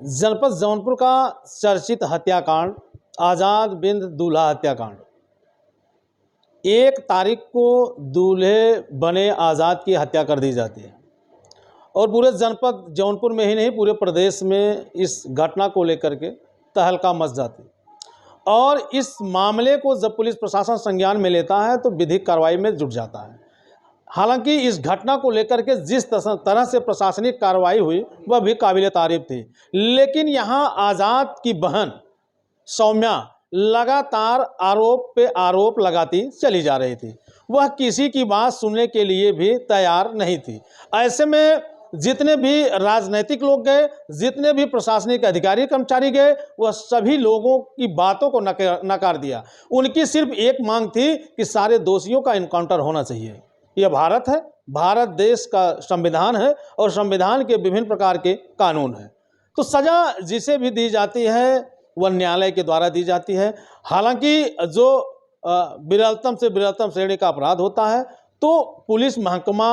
जनपद जौनपुर का चर्चित हत्याकांड आज़ाद बिंद दूल्हा हत्याकांड। 1 तारीख को दूल्हे बने आज़ाद की हत्या कर दी जाती है और पूरे जनपद जौनपुर में ही नहीं पूरे प्रदेश में इस घटना को लेकर के तहलका मच जाती है। और इस मामले को जब पुलिस प्रशासन संज्ञान में लेता है तो विधिक कार्रवाई में जुट जाता है। हालांकि इस घटना को लेकर के जिस तरह से प्रशासनिक कार्रवाई हुई वह भी काबिल तारीफ थी, लेकिन यहाँ आज़ाद की बहन सौम्या लगातार आरोप पे आरोप लगाती चली जा रही थी। वह किसी की बात सुनने के लिए भी तैयार नहीं थी। ऐसे में जितने भी राजनीतिक लोग गए, जितने भी प्रशासनिक अधिकारी कर्मचारी गए, वह सभी लोगों की बातों को नकार दिया। उनकी सिर्फ एक मांग थी कि सारे दोषियों का इनकाउंटर होना चाहिए। यह भारत है, भारत देश का संविधान है और संविधान के विभिन्न प्रकार के कानून हैं। तो सज़ा जिसे भी दी जाती है वह न्यायालय के द्वारा दी जाती है। हालांकि जो विरलतम से विरलतम श्रेणी का अपराध होता है तो पुलिस महकमा,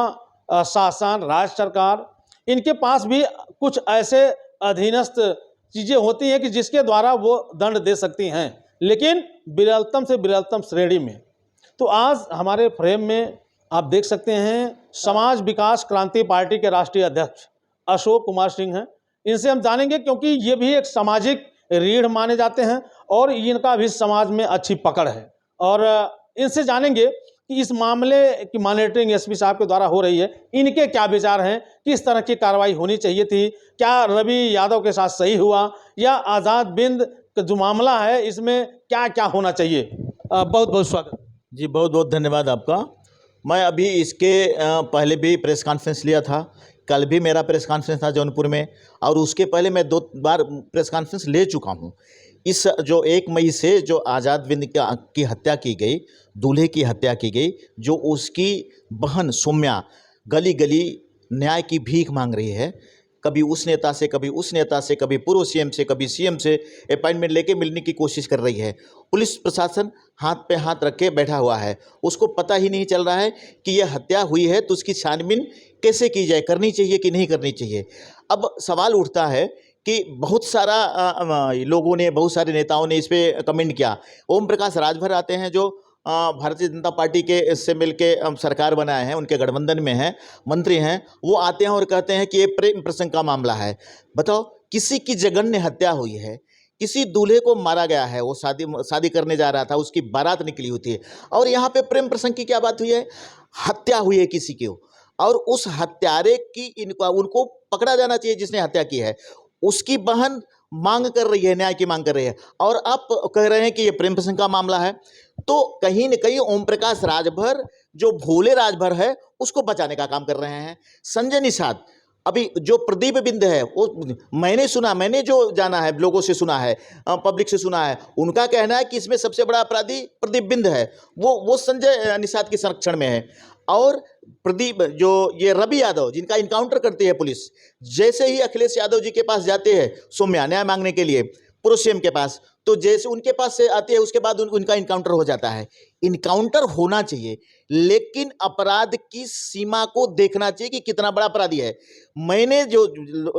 शासन, राज्य सरकार, इनके पास भी कुछ ऐसे अधीनस्थ चीज़ें होती हैं कि जिसके द्वारा वो दंड दे सकती हैं, लेकिन विरलतम से विरलतम श्रेणी में। तो आज हमारे फ्रेम में आप देख सकते हैं समाज विकास क्रांति पार्टी के राष्ट्रीय अध्यक्ष अशोक कुमार सिंह हैं। इनसे हम जानेंगे क्योंकि ये भी एक सामाजिक रीढ़ माने जाते हैं और इनका भी समाज में अच्छी पकड़ है। और इनसे जानेंगे कि इस मामले की मॉनिटरिंग एसपी साहब के द्वारा हो रही है, इनके क्या विचार हैं, किस तरह की कार्रवाई होनी चाहिए थी, क्या रवि यादव के साथ सही हुआ या आज़ाद बिंद का जो मामला है इसमें क्या क्या होना चाहिए। बहुत बहुत स्वागत जी, बहुत बहुत धन्यवाद आपका। मैं अभी इसके पहले भी प्रेस कॉन्फ्रेंस लिया था। कल भी मेरा प्रेस कॉन्फ्रेंस था जौनपुर में, और उसके पहले मैं 2 बार प्रेस कॉन्फ्रेंस ले चुका हूं। इस जो 1 मई से जो आज़ाद बिंद की हत्या की गई, दूल्हे की हत्या की गई, जो उसकी बहन सौम्या गली गली न्याय की भीख मांग रही है, कभी उस नेता से, कभी उस नेता से, कभी पूर्व सीएम से, कभी सीएम से अपॉइंटमेंट लेके मिलने की कोशिश कर रही है। पुलिस प्रशासन हाथ पे हाथ रख के बैठा हुआ है। उसको पता ही नहीं चल रहा है कि यह हत्या हुई है तो उसकी छानबीन कैसे की जाए, करनी चाहिए कि नहीं करनी चाहिए। अब सवाल उठता है कि बहुत सारा लोगों ने, बहुत सारे नेताओं ने इस पर कमेंट किया। ओम प्रकाश राजभर आते हैं जो भारतीय जनता पार्टी के इससे मिलके सरकार बनाए हैं, उनके गठबंधन में हैं, मंत्री हैं, वो आते हैं और कहते हैं कि ये प्रेम प्रसंग का मामला है। बताओ, किसी की जघन्य हत्या हुई है, किसी दूल्हे को मारा गया है, वो शादी करने जा रहा था, उसकी बारात निकली होती है, और यहाँ पे प्रेम प्रसंग की क्या बात हुई है? हत्या हुई है किसी की, और उस हत्यारे की उनको पकड़ा जाना चाहिए जिसने हत्या की है। उसकी बहन मांग कर रही है, न्याय की मांग कर रही है, और आप कह रहे हैं कि ये प्रेम प्रसंग का मामला है। तो कहीं न कहीं ओम प्रकाश राजभर, जो भोले राजभर है, उसको बचाने का काम कर रहे हैं। संजय निषाद, अभी जो प्रदीप बिंद है, वो मैंने जो जाना है, लोगों से सुना है, पब्लिक से सुना है, उनका कहना है कि इसमें सबसे बड़ा अपराधी प्रदीप बिंद है, वो संजय निषाद के संरक्षण में है। और प्रदीप, जो ये रवि यादव जिनका इनकाउंटर करती है पुलिस, जैसे ही अखिलेश यादव जी के पास जाते हैं सौम्या न्याय मांगने के लिए, पूर्व सीएम के पास, तो जैसे उनके पास से आती है उसके बाद उनका इनकाउंटर हो जाता है। इनकाउंटर होना चाहिए, लेकिन अपराध की सीमा को देखना चाहिए कि कितना बड़ा अपराधी है। मैंने जो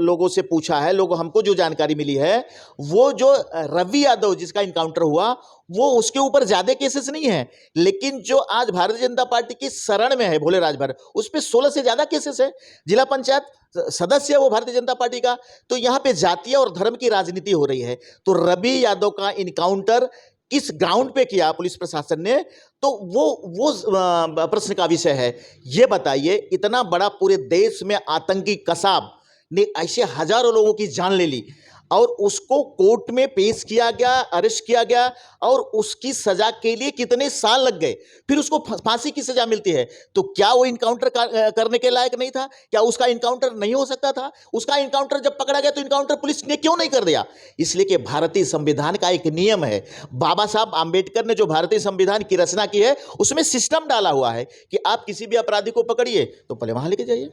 लोगों से पूछा है, हमको जो जानकारी मिली है, वो जो रवि यादव जिसका इनकाउंटर हुआ, वो उसके ऊपर ज्यादा केसेस नहीं है, लेकिन जो आज भारतीय जनता पार्टी की शरण में है भोले राजभर, उस पर 16 से ज्यादा केसेस है। जिला पंचायत सदस्य है वो भारतीय जनता पार्टी का। तो यहाँ पे जातीय और धर्म की राजनीति हो रही है। तो रवि यादव का इनकाउंटर किस ग्राउंड पे किया पुलिस प्रशासन ने, तो वो प्रश्न का विषय है। ये बताइए, इतना बड़ा पूरे देश में आतंकी कसाब ने ऐसे हजारों लोगों की जान ले ली, और उसको कोर्ट में पेश किया गया, अरेस्ट किया गया, और उसकी सजा के लिए कितने साल लग गए, फिर उसको फांसी की सजा मिलती है। तो क्या वो इनकाउंटर करने के लायक नहीं था? क्या उसका इनकाउंटर नहीं हो सकता था? उसका इनकाउंटर जब पकड़ा गया तो इनकाउंटर पुलिस ने क्यों नहीं कर दिया? इसलिए कि भारतीय संविधान का एक नियम है। बाबा साहब आंबेडकर ने जो भारतीय संविधान की रचना की है, उसमें सिस्टम डाला हुआ है कि आप किसी भी अपराधी को पकड़िए तो पहले वहां लेके जाइए,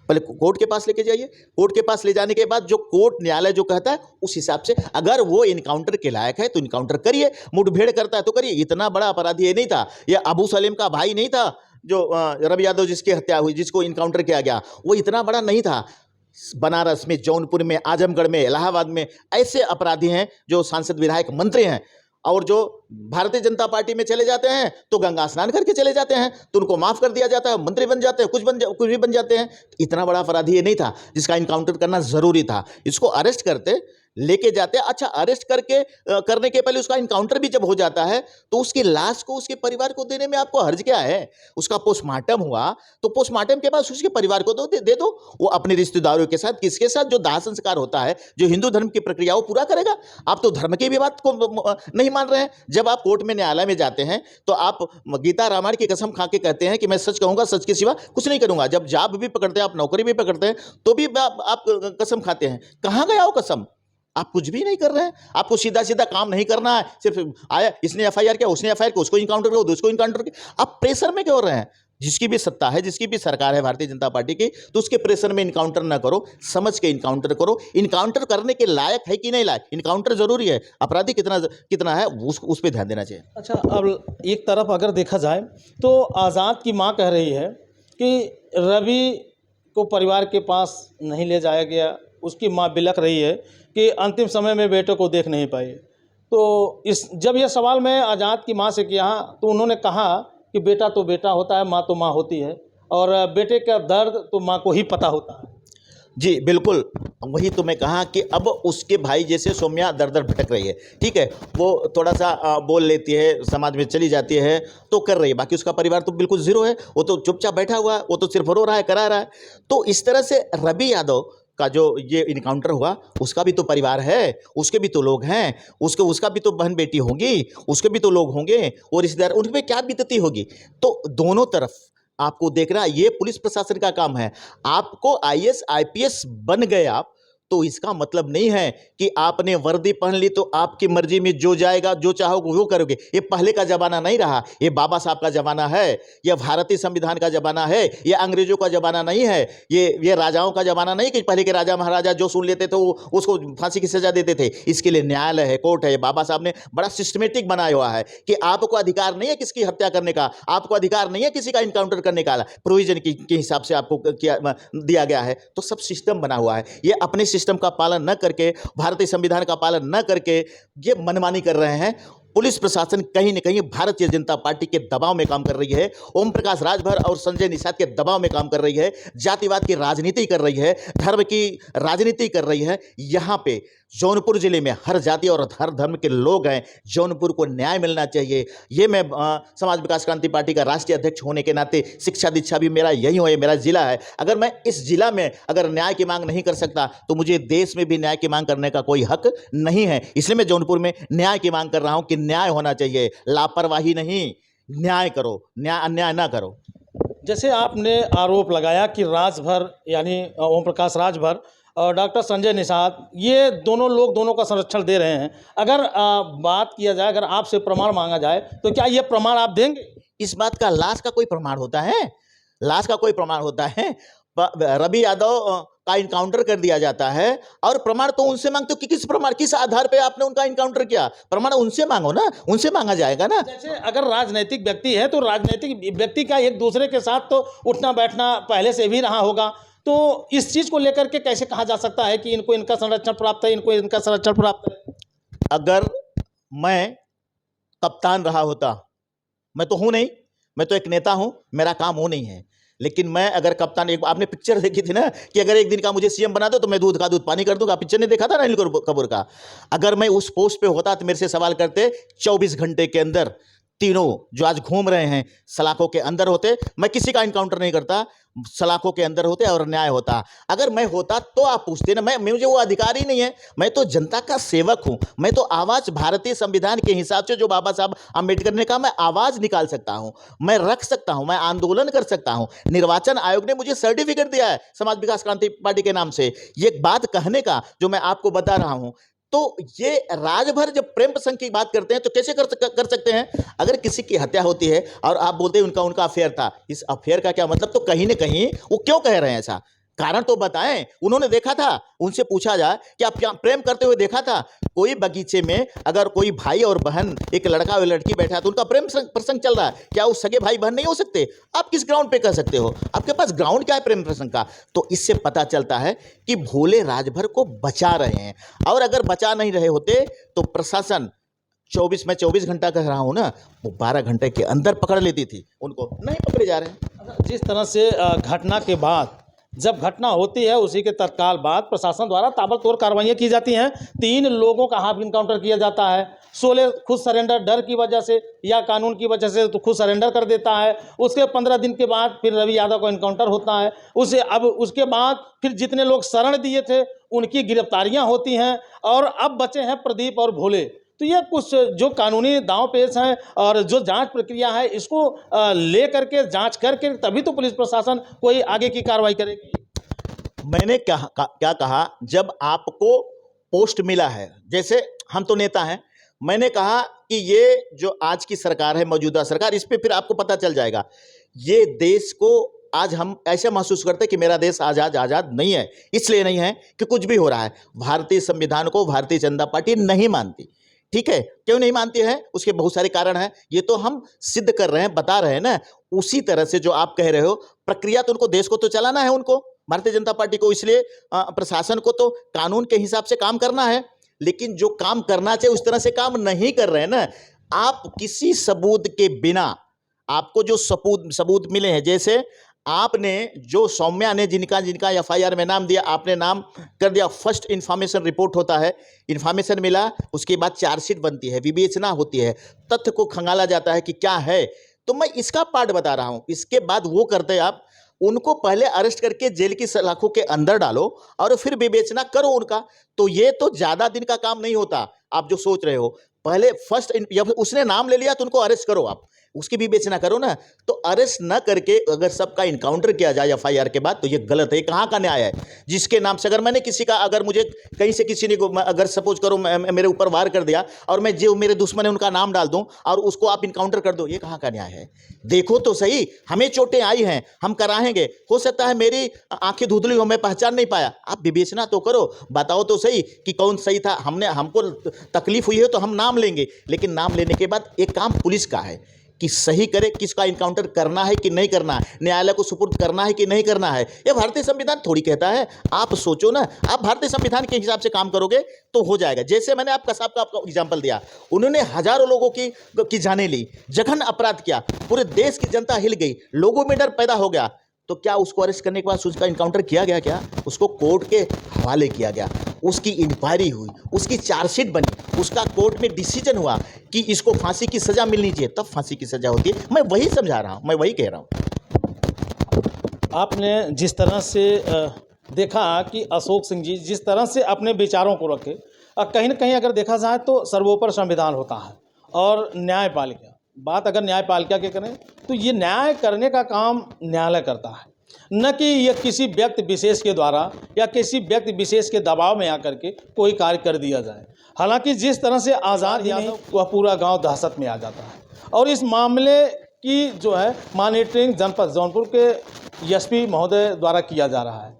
पहले कोर्ट के पास लेके जाइए। कोर्ट के पास ले जाने के बाद जो कोर्ट, न्यायालय जो कहता है, उस हिसाब से अगर वो इनकाउंटर के लायक है तो इनकाउंटर करिए, मुठभेड़ करता है तो करिए। इतना बड़ा अपराधी ये नहीं था, ये अबू सलीम का भाई नहीं था जो रवि यादव जिसकी हत्या हुई, जिसको इनकाउंटर किया गया, वो इतना बड़ा नहीं था। बनारस में, जौनपुर में, आजमगढ़ में, इलाहाबाद में ऐसे अपराधी हैं जो सांसद, विधायक, मंत्री हैं, और जो भारतीय जनता पार्टी में चले जाते हैं तो गंगा स्नान करके चले जाते हैं, तो उनको माफ कर दिया जाता है, मंत्री बन जाते हैं, कुछ भी बन जाते हैं। इतना बड़ा अपराधी ये नहीं था जिसका इनकाउंटर करना जरूरी था। इसको अरेस्ट करते, लेके जाते, अच्छा अरेस्ट करने के पहले उसका इनकाउंटर भी जब हो जाता है तो उसकी लाश को उसके परिवार को देने में आपको हर्ज क्या है? उसका पोस्टमार्टम हुआ तो पोस्टमार्टम के बाद उसके परिवार को दे दो। वो अपने रिश्तेदारों के साथ, किसके साथ, जो दाह संस्कार होता है, जो हिंदू धर्म की प्रक्रिया वो पूरा करेगा। आप तो धर्म की भी बात को नहीं मान रहे हैं। जब आप कोर्ट में, न्यायालय में जाते हैं तो आप गीता रामायण की कसम खा के कहते हैं कि मैं सच कहूंगा, सच के सिवा कुछ नहीं करूंगा। जब जॉब भी पकड़ते हैं, आप नौकरी भी पकड़ते हैं, तो भी आप कसम खाते हैं। कहाँ गया वो कसम? आप कुछ भी नहीं कर रहे हैं। आपको सीधा सीधा काम नहीं करना है। सिर्फ आया, इसने एफआईआर किया, उसने एफआईआर किया, उसको इनकाउंटर करो, उसको इनकाउंटर किया। आप प्रेशर में क्यों रहे हैं? जिसकी भी सत्ता है, जिसकी भी सरकार है भारतीय जनता पार्टी की, तो उसके प्रेशर में इनकाउंटर ना करो, समझ के इनकाउंटर करो। इनकाउंटर करने के लायक है कि नहीं लायक, इनकाउंटर जरूरी है। अपराधी कितना है उस पर ध्यान देना चाहिए। अच्छा, अब एक तरफ अगर देखा जाए तो आज़ाद की मां कह रही है कि रवि को परिवार के पास नहीं ले जाया गया। उसकी मां बिलख रही है कि अंतिम समय में बेटे को देख नहीं पाई। तो जब यह सवाल मैं आज़ाद की मां से किया तो उन्होंने कहा कि बेटा तो बेटा होता है, मां तो मां होती है, और बेटे का दर्द तो मां को ही पता होता है। जी बिल्कुल, वही तो मैं कहा कि अब उसके भाई जैसे सौम्या दर दर भटक रही है। ठीक है, वो थोड़ा सा बोल लेती है, समाज में चली जाती है तो कर रही है, बाकी उसका परिवार तो बिल्कुल जीरो है। वो तो चुपचाप बैठा हुआ है, वो तो सिर्फ रो रहा है, करा रहा है। तो इस तरह से रवि यादव का जो ये इनकाउंटर हुआ, उसका भी तो परिवार है, उसके भी तो लोग हैं, उसका भी तो बहन बेटी होंगी, उसके भी तो लोग होंगे और रिश्तेदार, उन पे क्या बीतती होगी। तो दोनों तरफ आपको देखना, ये पुलिस प्रशासन का काम है। आपको आईएएस आईपीएस बन गए आप, तो इसका मतलब नहीं है कि आपने वर्दी पहन ली तो आपकी मर्जी में जो जाएगा, जो चाहोगे वो करोगे। ये पहले का जमाना नहीं रहा, ये बाबा साहब का जमाना है, ये भारतीय संविधान का जमाना है, ये अंग्रेजों का जमाना नहीं है, ये राजाओं का जमाना नहीं कि पहले के राजा महाराजा जो सुन लेते थे उसको फांसी की सजा देते थे। इसके लिए न्यायालय है, कोर्ट है। ये बाबा साहब ने बड़ा सिस्टमेटिक बनाया हुआ है कि आपको अधिकार नहीं है किसकी हत्या करने का, आपको अधिकार नहीं है किसी का इनकाउंटर करने का, प्रोविजन के हिसाब से आपको दिया गया है। तो सब सिस्टम बना हुआ है। ये अपने सिस्टम का पालन न करके, भारतीय संविधान का पालन न करके ये मनमानी कर रहे हैं। पुलिस प्रशासन कहीं न कहीं भारतीय जनता पार्टी के दबाव में काम कर रही है, ओम प्रकाश राजभर और संजय निषाद के दबाव में काम कर रही है, जातिवाद की राजनीति कर रही है, धर्म की राजनीति कर रही है। यहाँ पे जौनपुर जिले में हर जाति और हर धर्म के लोग हैं। जौनपुर को न्याय मिलना चाहिए। ये मैं समाज विकास क्रांति पार्टी का राष्ट्रीय अध्यक्ष होने के नाते, शिक्षा दीक्षा भी मेरा यही हो, ये मेरा जिला है। अगर मैं इस जिला में अगर न्याय की मांग नहीं कर सकता तो मुझे देश में भी न्याय की मांग करने का कोई हक नहीं है। इसलिए मैं जौनपुर में न्याय की मांग कर रहा हूँ कि न्याय होना चाहिए, लापरवाही नहीं, न्याय करो, अन्याय ना करो। जैसे आपने आरोप लगाया कि राजभर यानी ओम प्रकाश राजभर और डॉक्टर संजय निषाद, ये दोनों लोग दोनों का संरक्षण दे रहे हैं। अगर बात किया जाए, अगर आपसे प्रमाण मांगा जाए तो क्या ये प्रमाण आप देंगे? इस बात का लाश का कोई प्रमाण होता है? लाश का कोई प्रमाण होता है? रवि यादव का इनकाउंटर कर दिया जाता है और प्रमाण तो उनसे मांगते हो कि किस प्रमाण, किस आधार पे आपने उनका इनकाउंटर किया? प्रमाण उनसे मांगो ना, उनसे मांगा जाएगा ना। जैसे अगर राजनीतिक व्यक्ति है तो राजनीतिक व्यक्ति का एक दूसरे के साथ तो उठना बैठना पहले से भी रहा होगा, तो इस चीज़ को लेकर के कैसे कहा जा सकता है कि इनको इनका संरक्षण प्राप्त है, इनको इनका संरक्षण प्राप्त है? अगर मैं कप्तान रहा होता, मैं तो हूं नहीं, मैं तो एक नेता हूं, मेरा काम वो नहीं है। लेकिन मैं अगर कप्तान, एक आपने पिक्चर देखी थी ना कि अगर एक दिन का मुझे सीएम बना दो तो मैं दूध का दूध पानी कर दूंगा, पिक्चर ने देखा था ना अनिल कपूर का। अगर मैं उस पोस्ट पे होता तो मेरे से सवाल करते 24 घंटे के अंदर तीनों जो आज घूम रहे हैं सलाखों के अंदर होते। मैं किसी का इनकाउंटर नहीं करता, सलाखों के अंदर होते और न्याय होता। अगर मैं होता तो आप पूछते ना, मुझे वो अधिकार ही नहीं है। मैं तो जनता का सेवक हूं। मैं तो आवाज भारतीय संविधान के हिसाब से जो बाबा साहब अम्बेडकर ने कहा, मैं आवाज निकाल सकता हूं, मैं रख सकता हूं, मैं आंदोलन कर सकता हूं। निर्वाचन आयोग ने मुझे सर्टिफिकेट दिया है समाज विकास क्रांति पार्टी के नाम से, ये बात कहने का जो मैं आपको बता रहा हूं। तो ये राजभर जब प्रेम प्रसंग की बात करते हैं तो कैसे कर सकते हैं? अगर किसी की हत्या होती है और आप बोलते हैं उनका अफेयर था, इस अफेयर का क्या मतलब? तो कहीं ना कहीं वो क्यों कह रहे हैं ऐसा? कारण तो बताएं। उन्होंने देखा था, उनसे पूछा जाए कि आप क्या प्रेम करते हुए देखा था? कोई बगीचे में अगर कोई भाई और बहन, एक लड़का और लड़की बैठा है तो उनका प्रेम प्रसंग चल रहा है, क्या वो सगे भाई बहन नहीं हो सकते? आप किस ग्राउंड पे कह सकते हो? आपके पास ग्राउंड क्या है प्रेम प्रसंग का? तो इससे पता चलता है कि भोले राजभर को बचा रहे हैं, और अगर बचा नहीं रहे होते तो प्रशासन 24 घंटा कह रहा हूं ना, वो 12 घंटे के अंदर पकड़ लेती थी उनको। नहीं पकड़े जा रहे हैं। जिस तरह से घटना के बाद, जब घटना होती है उसी के तत्काल बाद प्रशासन द्वारा ताबड़तोड़ कार्रवाइयाँ की जाती हैं। 3 लोगों का हाफ इनकाउंटर किया जाता है। 16 खुद सरेंडर, डर की वजह से या कानून की वजह से तो खुद सरेंडर कर देता है। उसके 15 दिन के बाद फिर रवि यादव का इनकाउंटर होता है। उसके बाद फिर जितने लोग शरण दिए थे उनकी गिरफ्तारियाँ होती हैं, और अब बचे हैं प्रदीप और भोले। तो ये कुछ जो कानूनी दांव पेच हैं और जो जांच प्रक्रिया है, इसको ले करके जांच करके तभी तो पुलिस प्रशासन कोई आगे की कार्रवाई करेगी। मैंने क्या कहा, जब आपको पोस्ट मिला है, जैसे हम तो नेता हैं, मैंने कहा कि ये जो आज की सरकार है, मौजूदा सरकार, इस पे फिर आपको पता चल जाएगा। ये देश को आज हम ऐसे महसूस करते हैं कि मेरा देश आज़ाद नहीं है। इसलिए नहीं है कि कुछ भी हो रहा है, भारतीय संविधान को भारतीय जनता पार्टी नहीं मानती। ठीक है, क्यों नहीं मानती है? उसके बहुत सारे कारण हैं, ये तो हम सिद्ध कर रहे हैं, बता रहे हैं ना। उसी तरह से जो आप कह रहे हो, प्रक्रिया तो उनको, देश को तो चलाना है, उनको भारतीय जनता पार्टी को, इसलिए प्रशासन को तो कानून के हिसाब से काम करना है। लेकिन जो काम करना चाहिए उस तरह से काम नहीं कर रहे हैं ना। आप किसी सबूत के बिना, आपको जो सबूत मिले हैं, जैसे आपने जो सौम्या ने जिनका FIR में नाम दिया, आपने नाम कर दिया, फर्स्ट इन्फॉर्मेशन रिपोर्ट होता है, इन्फॉर्मेशन मिला, उसके बाद चार्जशीट बनती है, विवेचना होती है, तथ्य को खंगाला जाता है कि क्या है। तो मैं इसका पार्ट बता रहा हूं। इसके बाद वो करते, आप उनको पहले अरेस्ट करके जेल की सलाखों के अंदर डालो और फिर विवेचना करो उनका। तो ये तो ज्यादा दिन का काम नहीं होता, आप जो सोच रहे हो। पहले उसने नाम ले लिया तो उनको अरेस्ट करो, आप उसकी भी विवेचना करो ना। तो अरेस्ट न करके अगर सबका इनकाउंटर किया जाए FIR के बाद, तो ये गलत है। कहाँ का न्याय है? जिसके नाम से अगर मैंने किसी का, अगर मुझे कहीं से किसी ने, अगर सपोज करो मेरे ऊपर वार कर दिया और मैं जो मेरे दुश्मन है उनका नाम डाल दूं और उसको आप इनकाउंटर कर दो, ये कहाँ का न्याय है? देखो तो सही, हमें चोटें आई हैं, हम कराएंगे, हो सकता है मेरी आंखें धुंधली हो, मैं पहचान नहीं पाया, आप विवेचना तो करो, बताओ तो सही कि कौन सही था। हमको तकलीफ हुई है तो हम नाम लेंगे, लेकिन नाम लेने के बाद एक काम पुलिस का है कि सही करे, किसका इनकाउंटर करना है कि नहीं करना है, न्यायालय को सुपुर्द करना है कि नहीं करना है। ये भारतीय संविधान थोड़ी कहता है। आप सोचो ना, आप भारतीय संविधान के हिसाब से काम करोगे तो हो जाएगा। जैसे मैंने आप कसाब का आपको एग्जांपल दिया, उन्होंने हजारों लोगों की जानें ली, जघन अपराध किया, पूरे देश की जनता हिल गई, लोगों में डर पैदा हो गया। तो क्या उसको अरेस्ट करने के बाद उसका इनकाउंटर किया गया? क्या उसको कोर्ट के हवाले किया गया? उसकी इंक्वायरी हुई, उसकी चार्जशीट बनी, उसका कोर्ट में डिसीजन हुआ कि इसको फांसी की सजा मिलनी चाहिए, तब फांसी की सजा होती है। मैं वही समझा रहा हूं, मैं वही कह रहा हूं। आपने जिस तरह से देखा कि अशोक सिंह जी जिस तरह से अपने विचारों को रखे, कहीं ना कहीं अगर देखा जाए तो सर्वोपरि संविधान होता है और न्यायपालिका। बात अगर न्यायपालिका की करें तो ये न्याय करने का काम न्यायालय करता है, न कि यह किसी व्यक्ति विशेष के द्वारा या किसी व्यक्ति विशेष के दबाव में आकर के कोई कार्य कर दिया जाए। हालांकि जिस तरह से आज़ाद यादव, वह पूरा गांव दहशत में आ जाता है। और इस मामले की जो है मॉनिटरिंग जनपद जौनपुर के SP महोदय द्वारा किया जा रहा है,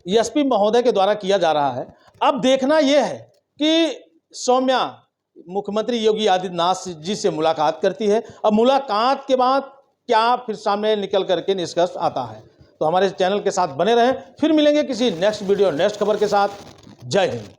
SP महोदय के द्वारा किया जा रहा है। अब देखना यह है कि सौम्या मुख्यमंत्री योगी आदित्यनाथ जी से मुलाकात करती है, अब मुलाकात के बाद क्या फिर सामने निकल करके निष्कर्ष आता है। तो हमारे चैनल के साथ बने रहें, फिर मिलेंगे किसी नेक्स्ट वीडियो नेक्स्ट खबर के साथ। जय हिंद।